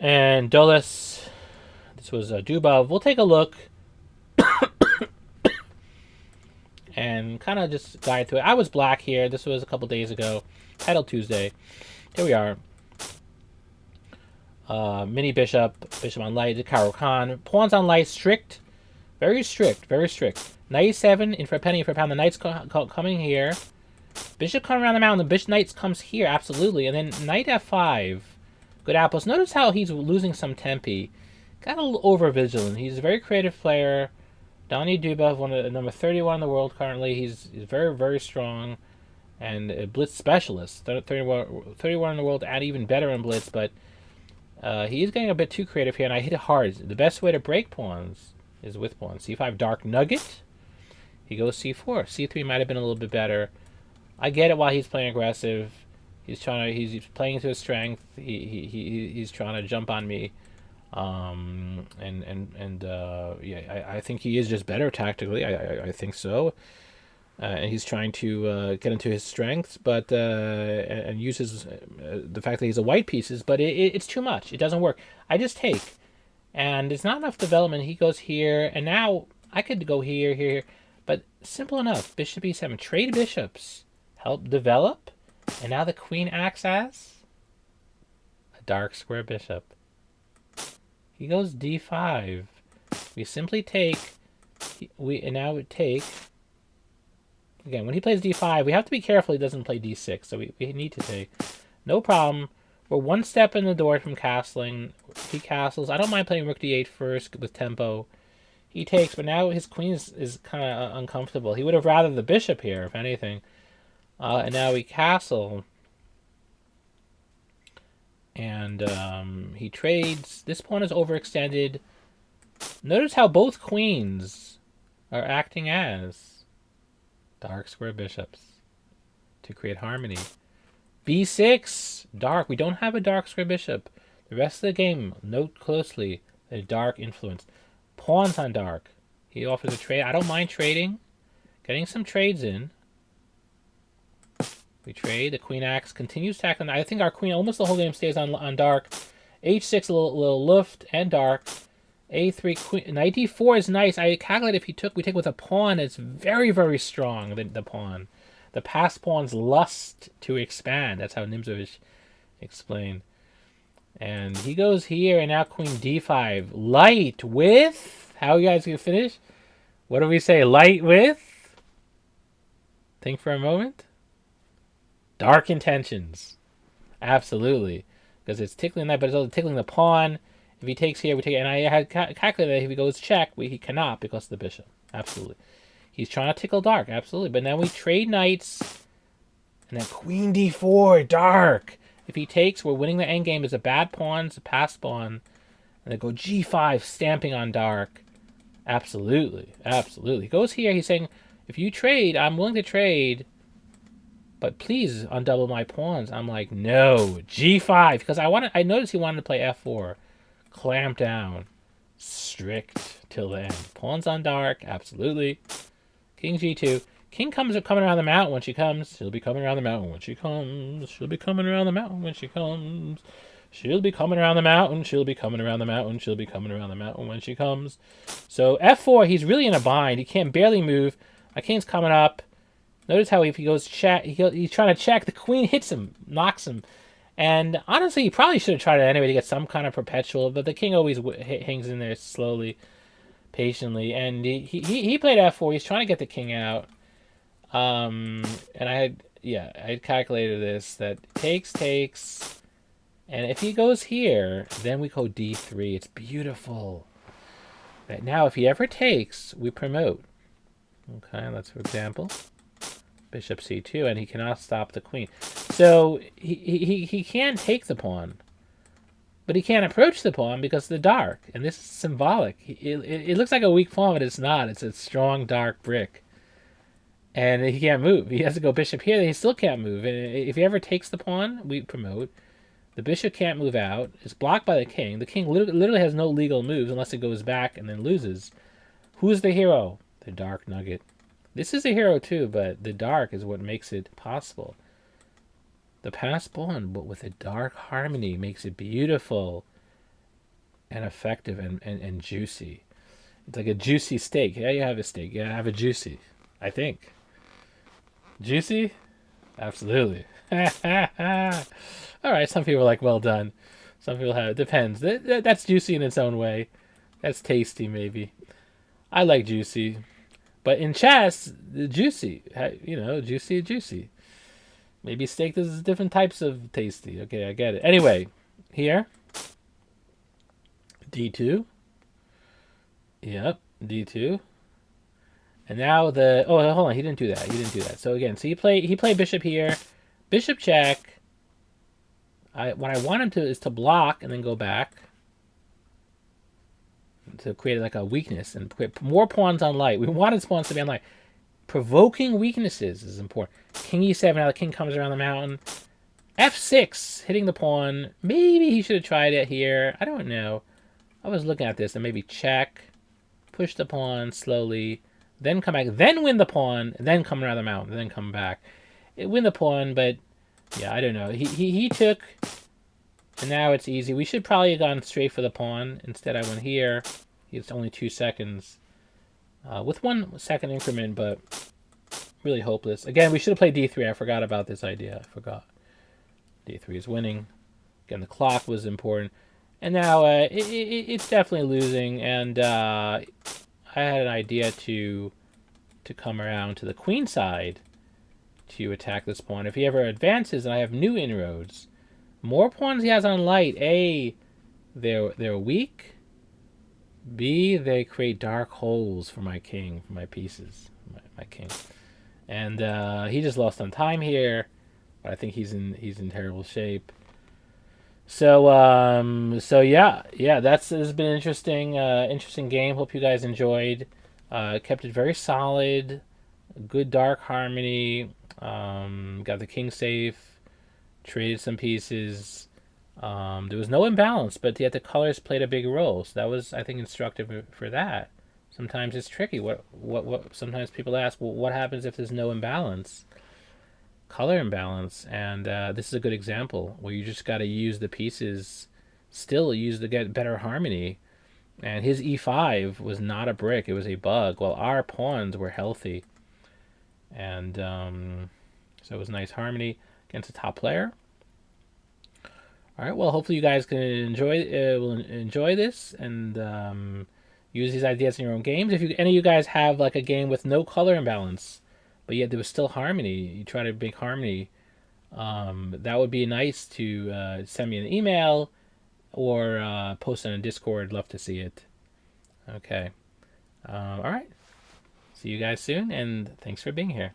And Duhless. This was Dubov. We'll take a look and kind of just guide through it. I was black here. This was a couple days ago. Title Tuesday. Here we are. Mini bishop. Bishop on light. The Karo Khan. Pawns on light. Strict. Very strict. Very strict. Knight e7. In for a penny, for a pound. The knight's coming here. Bishop coming around the mountain. The bishop knight comes here. Absolutely. And then knight f5. Good apples. Notice how he's losing some tempi. Got a little over vigilant. He's a very creative player. Danii Dubov, number 31 in the world currently. He's very, very strong. And a Blitz specialist. 31 in the world and even better in Blitz. But he is getting a bit too creative here. And I hit it hard. The best way to break pawns is with pawns. C5 dark nugget. He goes C4. C3 might have been a little bit better. I get it while he's playing aggressive. He's playing to his strength. He's trying to jump on me. Yeah, I think he is just better tactically. I think so. And he's trying to get into his strengths, but and uses the fact that he's a white pieces, but it's too much. It doesn't work. I just take, and it's not enough development. He goes here, and now I could go here, but simple enough. Bishop e7, trade bishops, help develop, and now the queen acts as a dark square bishop. He goes d5. We simply take. Now we take. Again, when he plays d5, we have to be careful he doesn't play d6. So we need to take. No problem. We're one step in the door from castling. He castles. I don't mind playing rook d8 first with tempo. He takes, but now his queen is kind of uncomfortable. He would have rather the bishop here, if anything. And now we castle. And he trades. This pawn is overextended. Notice how both queens are acting as dark square bishops to create harmony. b6, dark. We don't have a dark square bishop. The rest of the game, note closely the dark influence. Pawns on dark. He offers a trade. I don't mind trading. Getting some trades in. We trade. The queen acts, continues to act on. I think our queen almost the whole game stays on dark. h6 a little luft and dark. a3 queen. Knight d4 is nice. I calculate if we take with a pawn, it's very, very strong. The pawn, the passed pawn's lust to expand. That's how Nimzovich explained. And he goes here, and now queen d5. Light with. How you guys gonna finish? What do we say? Light with. Think for a moment. Dark intentions. Absolutely. Because it's tickling that, but it's also tickling the pawn. If he takes here, we take it. And I had calculated that if he goes check, he cannot because of the bishop. Absolutely. He's trying to tickle dark. Absolutely. But now we trade knights. And then queen d4, dark. If he takes, we're winning the endgame. It's a bad pawn. It's a passed pawn. And then go g5, stamping on dark. Absolutely. Absolutely. He goes here. He's saying, if you trade, I'm willing to trade. But please undouble my pawns. I'm like, no. g5. Because I noticed he wanted to play f4. Clamp down. Strict till the end. Pawns on dark. Absolutely. King g2. King coming around the mountain when she comes. She'll be coming around the mountain when she comes. She'll be coming around the mountain when she comes. She'll be coming around the mountain. She'll be coming around the mountain. She'll be coming around the mountain when she comes. So f4, he's really in a bind. He can't barely move. My king's coming up. Notice how if he goes check, he's trying to check. The queen hits him, knocks him. And honestly, he probably should have tried it anyway to get some kind of perpetual. But the king always hangs in there slowly, patiently. And he played f4. He's trying to get the king out. And I had calculated this, that takes. And if he goes here, then we go d3. It's beautiful. Right now, if he ever takes, we promote. Okay, that's for example. Bishop c2, and he cannot stop the queen. So he can take the pawn, but he can't approach the pawn because of the dark. And this is symbolic. It looks like a weak pawn, but it's not. It's a strong dark brick. And he can't move. He has to go bishop here, and he still can't move. And if he ever takes the pawn, we promote. The bishop can't move out. It's blocked by the king. The king literally has no legal moves unless it goes back and then loses. Who's the hero? The dark nugget. This is a hero too, but the dark is what makes it possible. The passed pawn, but with a dark harmony, makes it beautiful. and effective and juicy. It's like a juicy steak. Yeah, you have a steak. Yeah, have a juicy. I think. Juicy? Absolutely. All right, some people are like, well done. Some people have, it depends. That's juicy in its own way. That's tasty, maybe. I like juicy. But in chess, the juicy, juicy. Maybe steak, there's different types of tasty. Okay, I get it. Anyway, here. D2. Yep, D2. And now hold on, he didn't do that. So again, so he played bishop here, bishop check. What I want him to is to block and then go back to create like a weakness and put more pawns on light. We want his pawns to be on light. Provoking weaknesses is important. King e7, now the king comes around the mountain. F6, hitting the pawn. Maybe he should have tried it here. I don't know. I was looking at this and maybe check, push the pawn slowly, then come back, then win the pawn, then come around the mountain, then come back. Win the pawn, but yeah, I don't know. He took, and now it's easy. We should probably have gone straight for the pawn. Instead, I went here. It's only 2 seconds. With 1 second increment, but really hopeless. Again, we should have played d3. I forgot about this idea. I forgot. d3 is winning. Again, the clock was important. And now it's definitely losing. And I had an idea to come around to the queen side to attack this pawn. If he ever advances and I have new inroads, more pawns he has on light. A, they're weak. B, they create dark holes for my king, for my pieces, my king. And he just lost on time here. But I think he's in terrible shape. So yeah, this has been an interesting game. Hope you guys enjoyed. Kept it very solid, good dark harmony. Got the king safe, traded some pieces. There was no imbalance, but yet the colors played a big role. So that was, I think, instructive for that. Sometimes it's tricky. What sometimes people ask, well, what happens if there's no imbalance? Color imbalance, and this is a good example where you just got to use the pieces, still use to get better harmony. And his e5 was not a brick; it was a bug. While our pawns were healthy, and so it was nice harmony against a top player. All right. Well, hopefully you guys can enjoy this and use these ideas in your own games. If any of you guys have like a game with no color imbalance, but yet there was still harmony, you try to make harmony, that would be nice to send me an email or post on a Discord. Love to see it. Okay. All right. See you guys soon, and thanks for being here.